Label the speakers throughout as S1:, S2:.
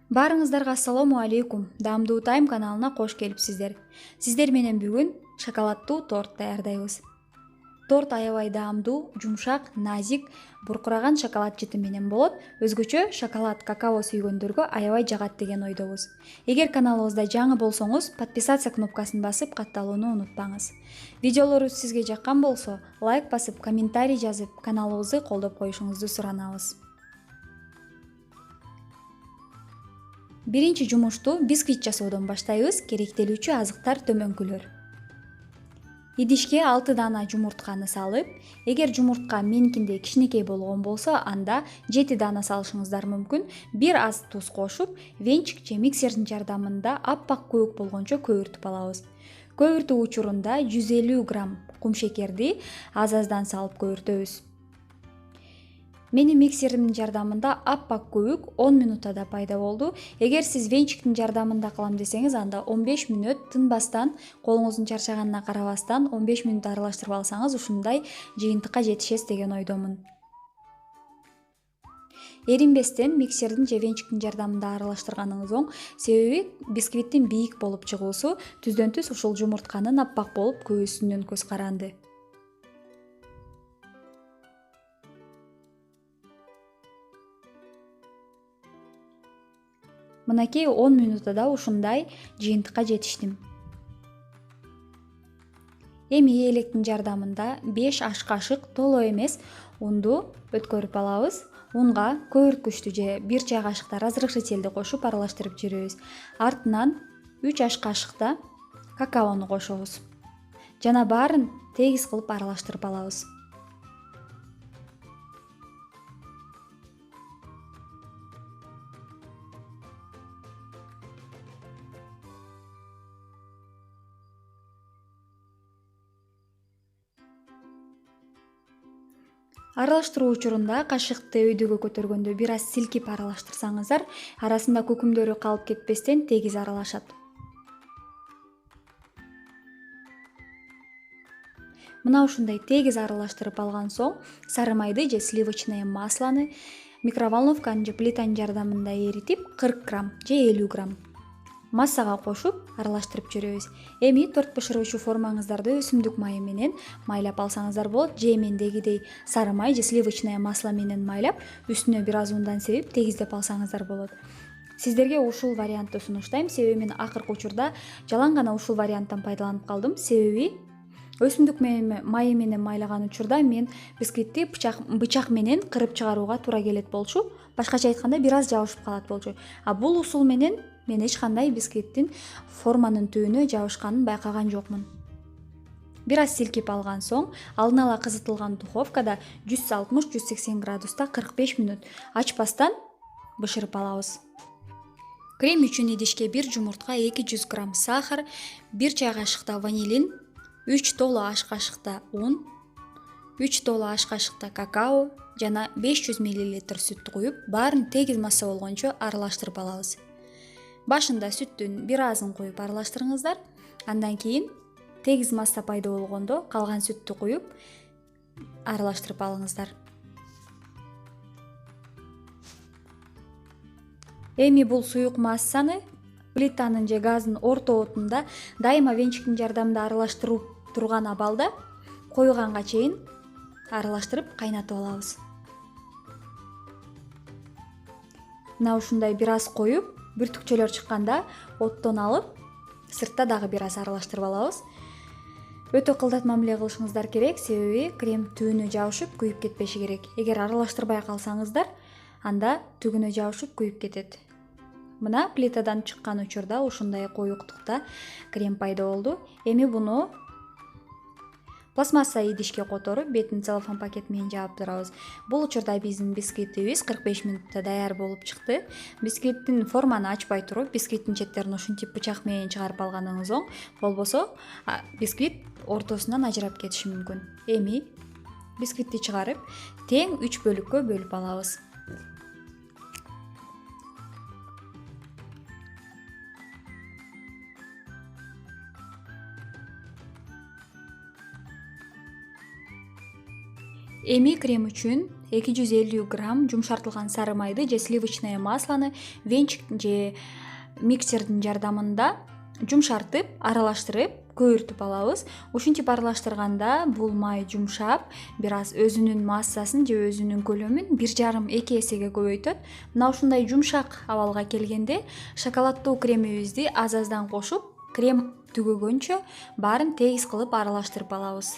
S1: Баарыңыздарга ассаламу алейкум. Даамдуу Тайм каналына кош келипсиздер. Сиздер менен бүгүн шоколаддуу торт даярдайбыз. Торт аябай даамдуу, жумшак, назик, буркураган шоколад жыты менен болот. Өзгөчө шоколад, какао сүйгөндөргө аябай жагат деген ойдобуз. Эгер каналыбызда жаңы болсоңуз, подписаться кнопкасын басып, катталууну унутпаңыз. Видеолорубуз сизге жаккан болсо, лайк басып, комментарий жазып, каналыбызды колдоп коюшуңузду суранабыз. Биринчи жумушту бисквит жасоодон баштайбыз. Керектелүүчү азыктар төмөнкүлөр. Идишке 6 дана жумуртканы салып, эгер жумуртка меникиндей кичинекей болгон болсо, анда 7 дана салышыңыздар мүмкүн. Бир аз туз кошуп, венчик же миксердин жардамында аппак көбүк болгончо көбүртүп алабыз. Көбүртүү учурунда 150 грамм кумшекерди аз-аздан салып көбүртөбүз. Менин миксердин жардамында аппак көбүк 10 минутада пайда болду. Эгер сиз венчиктин жардамында кылам десеңиз, анда 15 мүнөт тынбастан, колуңуздун чарчаганына карабастан 15 мүнөт аралаштырып алсаңыз, ушундай жыйынтыкка жетишесиз деген ойдомун. Эринбестен миксердин же венчиктин жардамында аралаштырганыңыз оң, себеби бисквиттин бийик болуп чыгуусу түздөн түз ушул жумуртканын аппак болуп көбүсүнөн көз каранды. Мынакей 10 мүнөттө ушундай жыйынтыкка жетиштим. Эми электин жардамында 5 аш кашык толо эмес унду өткөрүп алабыз. Унга көбүрткүчтү же 1 чай кашыкта разрыхлителди кошуп аралаштырып жиберебиз. Артынан 3 аш кашыкта какаону кошобуз. Жана баарын тегиз кылып аралаштырып алабыз. Аралаштыруу учурунда кашыкты өйдөгө көтөргөндө бир аз силкип аралаштырсаңыздар, арасында көкүмдөрү калып кетпестен тегиз аралашат. Мына ушундай тегиз аралаштырып алган соң, сары майды же сливочное маслону микроволновканын же плитанын жардамында эритип 40 грамм же 50 грамм массага кошуп аралаштырып жүрөбүз. Эми торт бышыруучу формаңыздарды өсүмдүк майы менен майлап алсаңыздар болот, же мендегидей сары май же сливочное масло менен майлап, үстүнө бир аз ундан себип тегиздеп алсаңыздар болот. Сиздерге ушул вариантты сунуштайм, себеби мен акыркы учурда жалаң гана ушул варианттан пайдаланып калдым. Себеби өсүмдүк майы менен майлаган учурда мен бисквитти бычак менен кырып чыгарууга туура келет болчу. Башкача айтканда бир аз жабышып калат болчу. А бул усул менен мен эч кандай бисквиттин форманын түбүнө жабышканын байкаган жокмун. Бир аз силкип алган соң, алдын ала кызытылган духовкада 160-180 градуста 45 мүнөт ачпастан бышырып алабыз. Крем үчүн идишке 1 жумуртка, 200 грамм сахар, 1 чай кашыкта ванилин, 3 толо аш кашыкта un, 3 толо аш кашыкта какао жана 500 мл сүттү куюп, баарын тегиз масса болгончо аралаштырып алабыз. Башында сүттүн бир азын куюп аралаштырыңыздар. Андан кийин тегиз масса пайда болгондо калган сүттү куюп аралаштырып алыңыздар. Эми бул суюк массаны плитанын же газдын орто отунда дайыма венчиктин жардамында аралаштырып турган абалда коюганга чейин аралаштырып кайнатып алабыз. Мына ушундай бир аз коюп, бүртүкчөлөр чыкканда оттон алып, сыртта дагы бир аз аралаштырып алабыз. Өтө кылдатма мамиле кылышыңыздар керек, себеби крем түбүнө жабышып күйүп кетпеши керек. Эгер аралаштырбай калсаңыздар, анда түгүнө жабышып күйүп кетет. Мына плитадан чыккан учурда ушундай коюктукта крем пайда болду. Эми буну пластмасса идишке которуп, бетин целлофан пакет менен жаап турабыз. Бул учурда биздин бисквитибиз 45 мүнөттө даяр болуп чыкты. Бисквиттин форманы ачпай туруп, бисквиттин четтерин ушинтип бычак менен чыгарып алганыңыз оң. Болбосо, бисквит ортосунан ажырап кетиши мүмкүн. Эми бисквитти чыгарып, тең 3 бөлүккө бөлүп алабыз. Эми крем үчүн 250 грамм жумшартылган сары майды же сливочное маслоны венчик же миксердин жардамында жумшартып, аралаштырып, көйүртүп алабыз. Ушинтип аралаштырганда бул май жумшап, бир аз өзүнүн массасын же өзүнүн көлөмүн 1,5-2 эсеге көбөйтөт. Мына ушундай жумшак абалга келгенде шоколаддуу кремибизди аз-аздан кошуп, крем түгөгөнчө баарын тегиз кылып аралаштырып алабыз.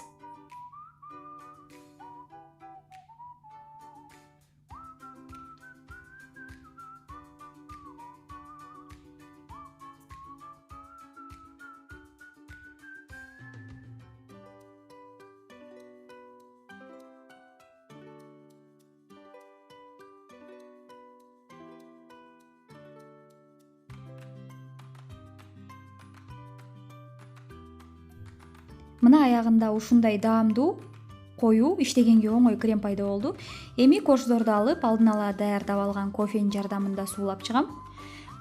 S1: Мына аягында ушундай даамдуу, коюу, иштегенге оңой крем пайда болду. Эми корждорду алып, алдын ала даярдап алган кофенин жардамында суулап чыгам.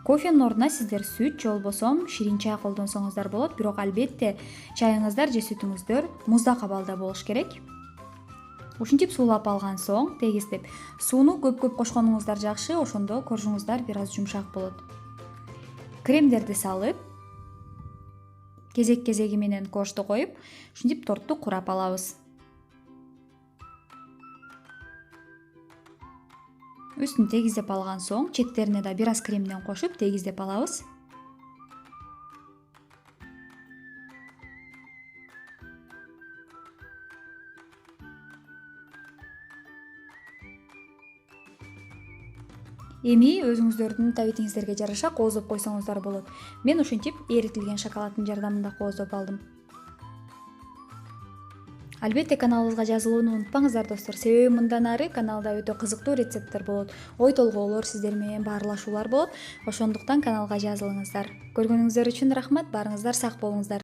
S1: Кофенин ордуна сиздер сүт же болбосо ширин чай колдонсоңуздар болот, бирок албетте чайыңыздар же сүтүңүздөр муздак абалда болуш керек. Ушинтип суулап алган соң тегиздеп, сууну көп кошконуңуздар жакшы, ошондо коржуңуздар бир аз жумшак болот. Кремдерди салып, кезеги менен коржду коюп, ушинтип торту курап алабыз. Үстүн тегиздеп алган соң, четтерине да бир аз кремден кошуп тегиздеп алабыз. Эми өзүңүздөрдүн табитиңиздерге жараша кооздоп койсоңуздар болот. Мен ушинтип эритилген шоколаддын жардамында кооздоп алдым. Албетте каналыбызга жазылууну унутпаңыздар достор, себеби мындан ары каналда өтө кызыктуу рецепттер болот, ой толгоолор, сиздер менен баарлашуулар болот. Ошондуктан каналга жазылыңыздар. Көргөнүңүздөр үчүн рахмат, баарыңыздар сак болуңуздар.